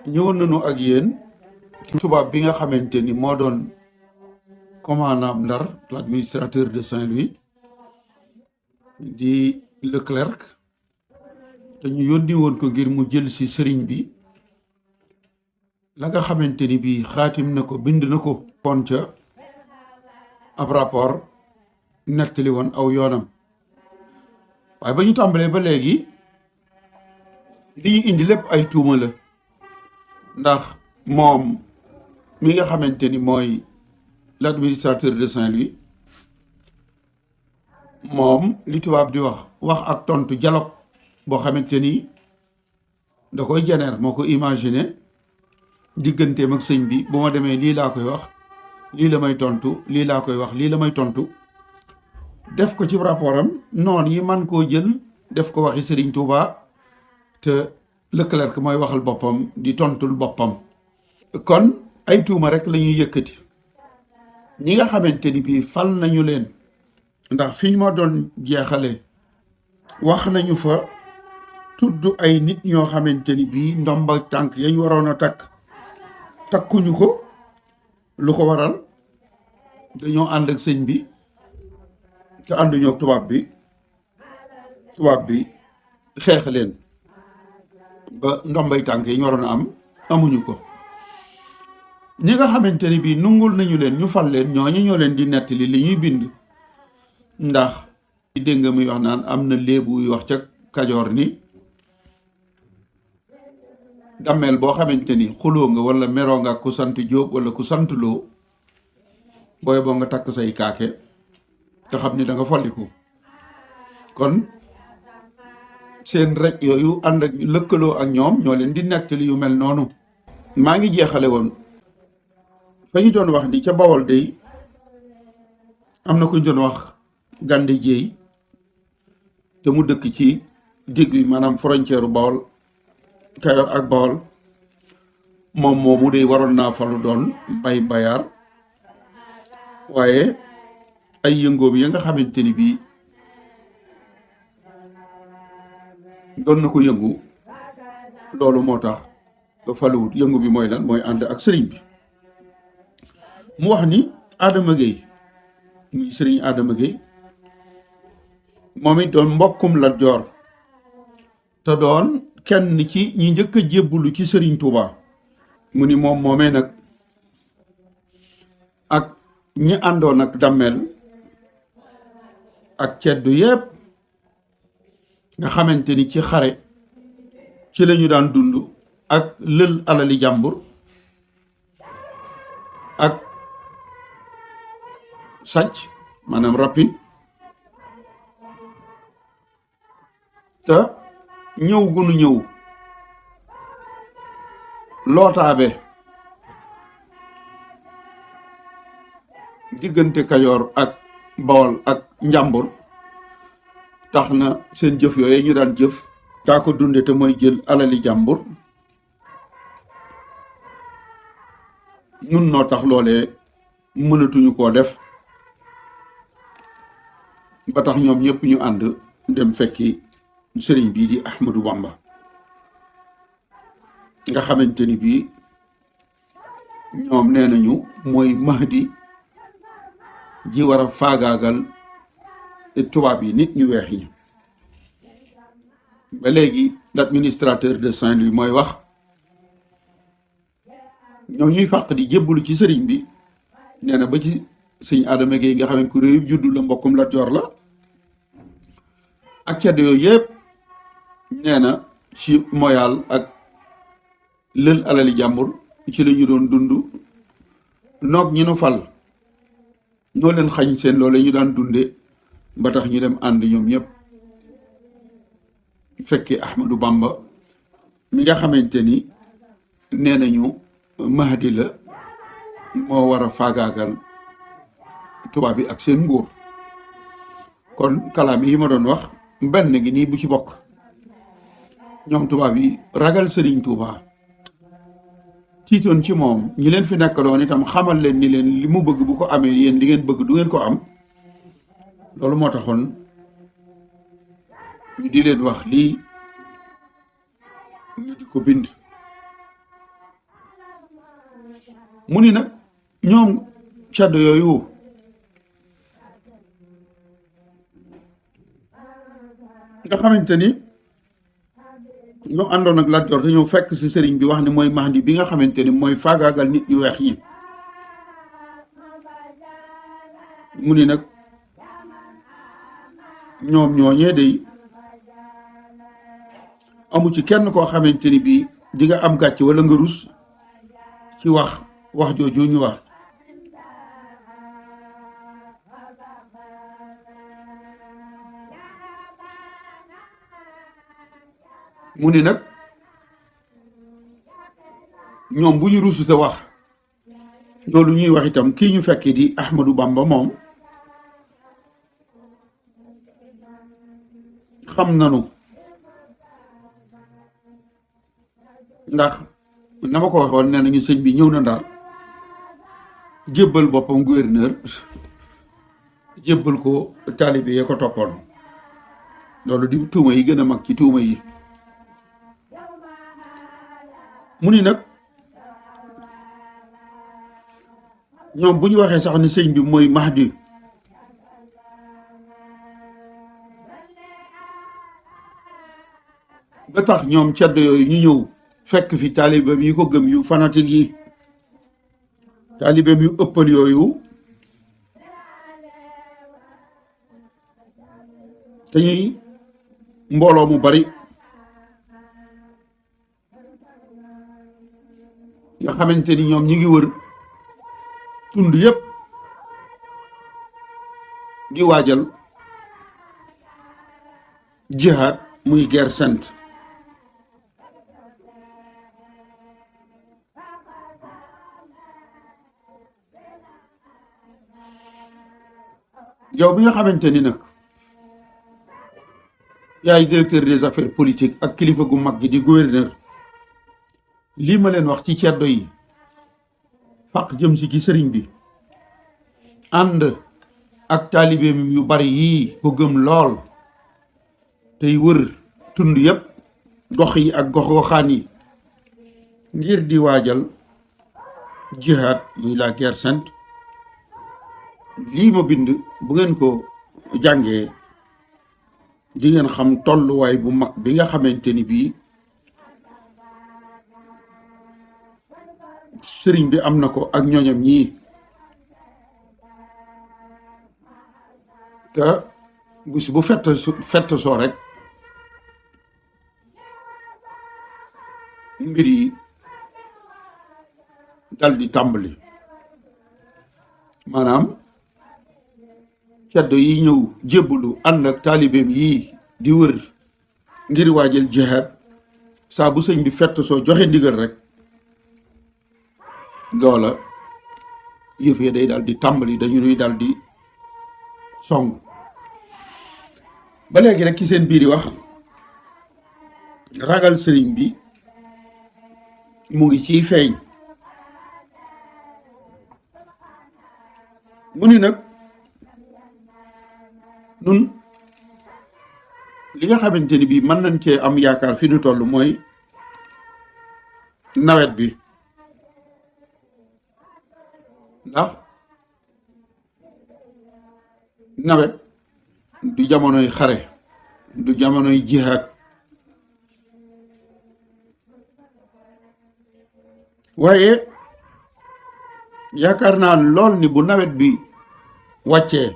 ñëwoon nañu ak yéen tubaab bi nga xamante ni moo doon commandant Ndar l'administrateur de Saint-Louis di Leclerc te ñu yónni woon ko ngir mu jël si sëriñ bi la nga xamante ni bii xaatim na ko bind na ko kon ca ab rapport nettali woon aw yoonam waaye ba ñu tàmbalee ba léegi li ñu indi lépp ay tuuma la ndax moom mi nga xamante ni mooy l'administrateur de Saint-Louis moom li tubaab di wax ak tontu dialogue boo xamante ni da koy jeneer moo ko imaginer digganteem ak sëñ bi bu ma demee lii laa koy wax lii la may tontu lii laa koy wax lii la may tontu def ko ci rapport am noonu yi man koo jël def ko waxi Serigne Touba te Leclerc mooy waxal boppam di tontul boppam kon ay tuuma rek la ñuy yëkkati ñi nga xamante ni bii fal nañu leen ndax fi ñu ma doon jeexale wax nañu fa tudd ay nit ñoo xamante ni bii ndomba tànk yañ waroon a takkuñu ko lu ko waral dañoo ànd ak sëñ bi te ànduñoo ak tubaab bi xeex leen ba ndombay tànk yi ñu waroon a am amuñu ko ñi nga xamante ni bii nungul nañu leen ñu fal leen ñooñu ñoo leen di nettali li ñuy bind ndax dégg nga muy wax naan am na léebu yu wax ca Kajoor ni dammeel boo xamante ni xuloo nga wala meroo nga ku sant Jóob wala ku sant Loo booy boo nga takk say kaake te xam ni da nga folliku kon seen rek yooyu ànd ak lëkkaloo ak ñoom ñoo leen di nettali yu mel noonu maa ngi jeexale woon fa ñu doon wax ni ca Bawol day am na ku ñu doon wax Gande Jéey te mu dëkk ci digg bi maanaam frontière Bawol Kayoor ak Bawol moom moomu day waroon naa falu doon bayaar waaye ay yëngoom ya nga xamante ni bii doon na ko yëngu loolu moo tax faluwut yëngu bi mooy lan mooy ànd ak sëriñ bi mu wax ni Adama Gueye muy sëriñ Adama Gueye moom it doon mbokkum Lat Joor te doon kenn ci ñi njëkk a jébbulu ci sëriñ Touba mu ni moom moomee nag ak ñi àndoon ak dammeel ak ceddu yépp nga xamante ni ci xare ci lañu daan dund ak lël alali jàmbur ak sàcc maanaam rapin te ñëw gunu ñëw lootaabe diggante Kajoor ak Bawol ak Njàmbur tax na seen jëf yooyu ñu daan jëf daa ko dunde te mooy jël alali jàmbur nun noo tax loolee mënatuñu koo def ba tax ñoom ñëpp ñu ànd dem fekki sëriñ bii di Ahmadou Bamba nga xamante ni bii ñoom nee nañu mooy Mahdi ji war a faagaagal tubaab yi nit ñu weex ñi ba léegi l'administrateur de Saint-Louis mooy wax ñoo ñuy fàq di jébbalu ci sëriñ bi nee na ba ci sëñ Adama Gueye nga xam ne ku réew juddu la mbokkum Lat Joor la ak cedd yooyu yëpp nee na ci moyaal ak lël alali jàmbur ci la ñu doon dund noog ñi nu fal ñoo leen xañ seen loole ñu daan dunde ba tax ñu dem ànd ñoom ñëpp fekki Ahmadou Bamba mi nga xamante ni nee nañu Mahdi la moo war a faagaagal tubaab bi ak seen nguur kon kalaam yi ma doon wax benn gi nii bu ci bokk ñoom tubaab yi ragal sëriñ Touba tiitoon ci moom ñi leen fi nekkaloon itam xamal leen ni leen li mu bëgg bu ko amee yéen li ngeen bëgg du ngeen ko am loolu moo taxoon ñu di leen wax lii ñu di ko bind mu ni nag ñoom ceddo yooyu nga xamante ni ñoo àndoon ak Lat Joor te ñëw fekk si sëriñ bi wax ne mooy Mahdi bi nga xamante ni mooy faagaagal nit ñu weex ñi mu ni nag ñoom ñooñee day amu ci kenn koo xamante ni bii di nga am gàcce wala nga rus ci wax jooju ñu wax mu ni nag ñoom bu ñu rusute wax loolu ñuy wax itam kii ñu fekkee di Ahmadou Bamba moom xam nanu ndax na ma ko waxoon nee nañu sëñ bi ñëw na Ndar jébbal boppam gouverneur jébbal ko taalibe yee ko toppoon loolu di tuuma yi gën a mag ci tuuma yi mu ni nag ñoom bu ñu waxee sax ni sëñ bi mooy Mahdi ba tax ñoom cedd yooyu ñu ñëw fekk fi taalibeem yi ko gëm yu fanatique yi taalibeem yu ëppal yooyu te ñuy mbooloo mu bari nga xamante ni ñoom ñi ngi wër tund yépp di waajal jihaad muy guerre sainte yow bi nga xamante ni nag yaay directeur des affaires politiques ak kilifa gu mag gi di gouverneur lii ma leen wax ci ceddo yi faq jëm si ci sëriñ bi ànd ak taalibeem yu bari yii ko gëm lool tey wër tund yépp gox yi ak gox-goxaan yi ngir di waajal jihaad muy la guerre sainte lii ma bind bu ngeen ko jàngee di ngeen xam tolluwaay bu mag bi nga xamante ni bii sëriñ bi am na ko ak ñooñam ñii te bis bu fett soo rek mbir yi dal di tàmbali maanaam ceddo yi ñëw jébbalu ànd ak taalibeem yii di wër ngir waajal jihaad saa bu sëñ bi fett soo joxe ndigal rek loola yëf ya day dal di tàmbali dañu nuy dal di song ba léegi rek ci seen biir yi wax ragal sëriñ bi mu ngi ciy feeñ mu ni nag nun li nga xamante ni bii mën nañ cee am yaakaar fi ñu toll mooy nawet bi ndax nawet du jamonoy xare du jamonoy jihaad waaye yaakaar naa lool ni bu nawet bi wàccee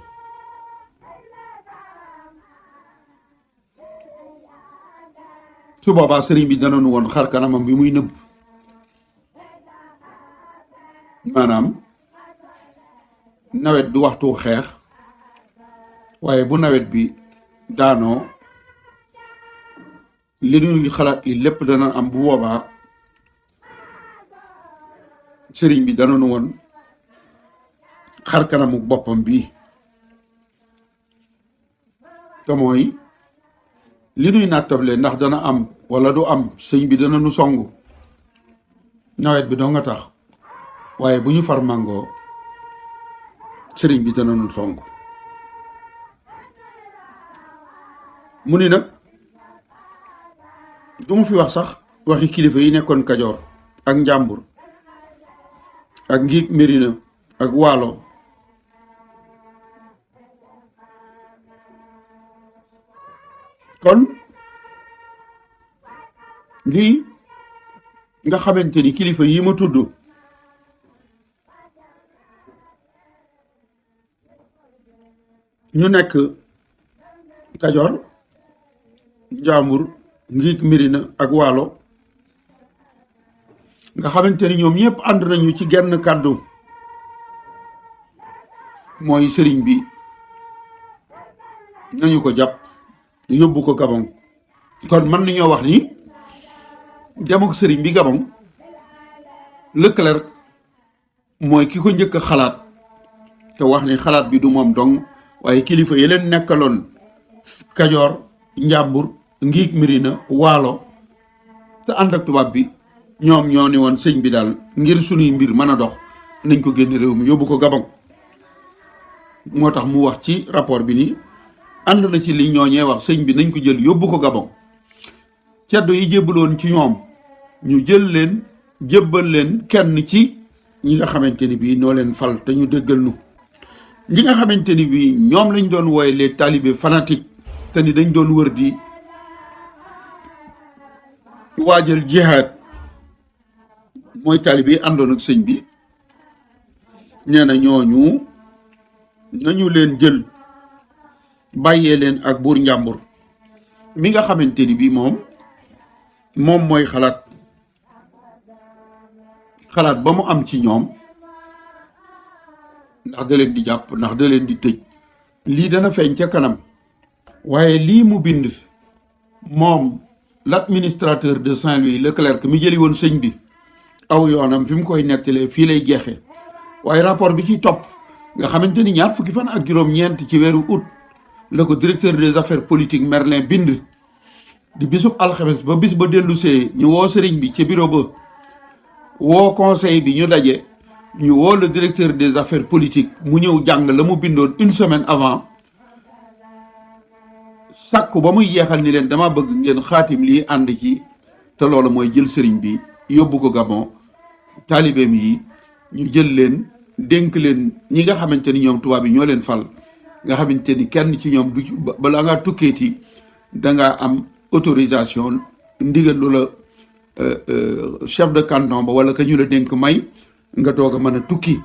su boobaa sëriñ bi dana nu woon xar kanamam bi muy nëbb maanaam nawet du waxtu xeex waaye bu nawet bi daanoo li ñuy xalaat li lépp dana am bu boobaa sëriñ bi dana nu woon xar kanamu boppam bi te mooy li nuy nattable ndax dana am wala du am sëñ bi dana nu songu nawet bi doo nga tax waaye bu ñu far màngoo sëriñ bi dana nu songu mu ni nag du ma fi wax sax waxi kilifa yi nekkoon Kajoor ak Njàmbur ak Ngiig Médina ak Waalo kon lii nga xamante ni kilifa yi ma tudd ñu nekk Kajoor, Njàmbur, Ngiig Médina ak Waalo nga xamante ni ñoom ñëpp ànd nañu ci genn kàddu mooy sëriñ bi nañu ko jàpp yóbbu ko Gabon. kon mën nañoo wax ni dem ak sëriñ bi Gabon Leclerc mooy ki ko njëkk a xalaat te wax ni xalaat bi du moom dong waaye kilifa yi leen nekkaloon Kajoor, Njàmbur, Ngiig Médina, Waalo te ànd ak tubaab bi ñoom ñoo ni woon sëñ bi daal ngir sunuy mbir mën a dox nañ ko génn réew mi yóbbu ko Gabon. moo tax mu wax ci rapport bi ni ànd na ci li ñooñee wax sëñ bi nañ ko jël yóbbu ko Gabon. ceddo yi jébbaloon ci ñoom ñu jël leen jébbal leen kenn ci ñi nga xamante ni bii noo leen fal te ñu déggal nu ñi nga xamante ni bii ñoom lañ doon wooye les talibés fanatiques te ni dañ doon wër di waajal jihaad mooy talibé yi àndoon ak sëñ bi nee na ñooñu nañu leen jël bàyyee leen ak buur Njàmbur mi nga xamante ni bii moom mooy xalaat ba mu am ci ñoom ndax da leen di jàpp ndax da leen di tëj lii dana feeñ ca kanam waaye lii mu bind moom l'administrateur de Saint-Louis Leclerc mi jëli woon sëñ bi aw yoonam fi mu koy nettalee fii lay jeexee waaye rapport bi ci topp nga xamante ni ñaar fukki fan ak juróom-ñeent ci weeru août la ko directeur des affaires politiques Merlin bind di bisub alxames ba bis ba dellusee ñu woo sëriñ bi ci bureau ba woo conseil bi ñu daje ñu woo le directeur des affaires politiques mu ñëw jàng la mu bindoon une semaine avant sàkku ba muy jeexal ni leen dama bëgg ngeen xaatim lii ànd ci te loolu mooy jël sëriñ bi yóbbu ko Gabon taalibeem yi ñu jël leen dénk leen ñi nga xamante ni ñoom tubaab yi ñoo leen fal nga xamante ni kenn ci ñoom du balaa ngaa tukkeeti dangaa am autorisation ndigal lu la chef de canton ba wala ka ñu la dénk may nga doog a mën a tukki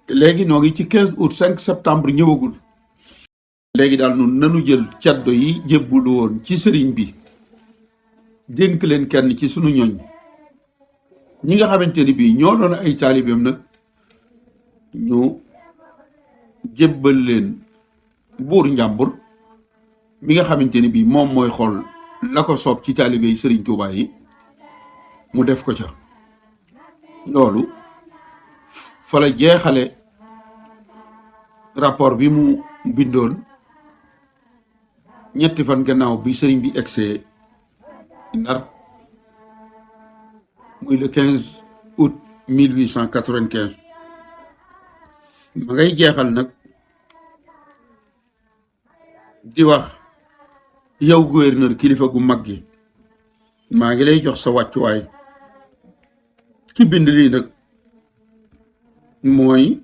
léegi noo ngi ci 15 août 5 septembre ñëwagul léegi daal nun nanu jël caddo yi jébbulu woon ci sëriñ bi dénk leen kenn ci sunu ñoñ ñi nga xamante ni bii ñoo doon ay taalibeem nag ñu jébbal leen buur Njàmbur mi nga xamante ni bii moom mooy xool la ko soob ci taalibe yi sëriñ Tuubaa yi mu def ko ca loolu fa la jeexale rapport bi mu bindoon ñetti fan gannaaw bi sëriñ bi egsee Ndar muy le 15 août 1895 ma ngay jeexal nag di wax yow gouverneur kilifa gu mag gi maa ngi lay jox sa wàccuwaay ki bind lii nag mooy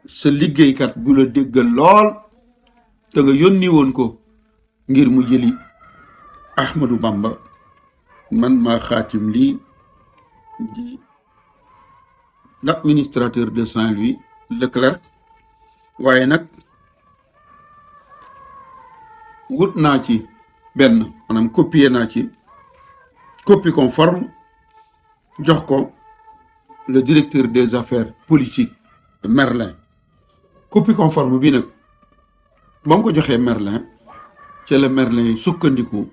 sa liggéeykat bu la déggal lool te nga yónni woon ko ngir mu jëli Ahmadou Bamba man maa xaatim lii di l'administrateur de Saint-Louis Leclerc waaye nag wut naa ci benn maanaam copier naa ci copie conforme jox ko le directeur des affaires politiques Merlin copie conforme bi nag ba mu ko joxee Merlin ca la Merlin sukkandiku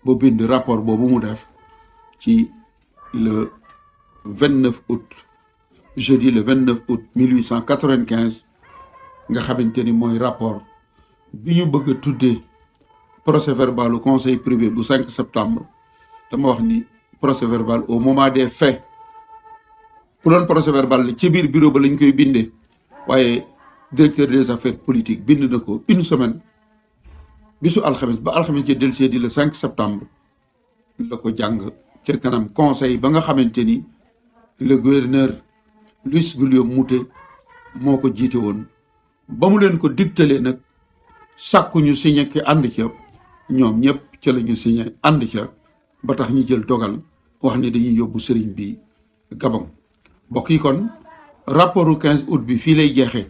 ba bind rapport boobu mu def ci le 29 août jeudi le 29 août 1895 nga xamante ni mooy rapport bi ñu bëgg a tuddee procès verbal au conseil privé bu 5 septembre dama wax ni procès verbal au moment des faits bu doon procès verbal la ci biir bureau ba lañ koy bindee waaye directeur des affaires politiques bind na ko une semaine bisu alxames ba alxames ci dellusee di le 5 septembre la ko jàng ca kanam conseil ba nga xamante ni le gouverneur Louis Guillaume Moutet moo ko jiite woon. ba mu leen ko digtalee nag sàkku ñu signé ki ànd ca ñoom ñëpp ca la ñu signé ànd ca ba tax ñu jël dogal wax ni dañuy yóbbu sëriñ bi Gabon. mbokk yi kon rapportu 15 août bi fii lay jeexee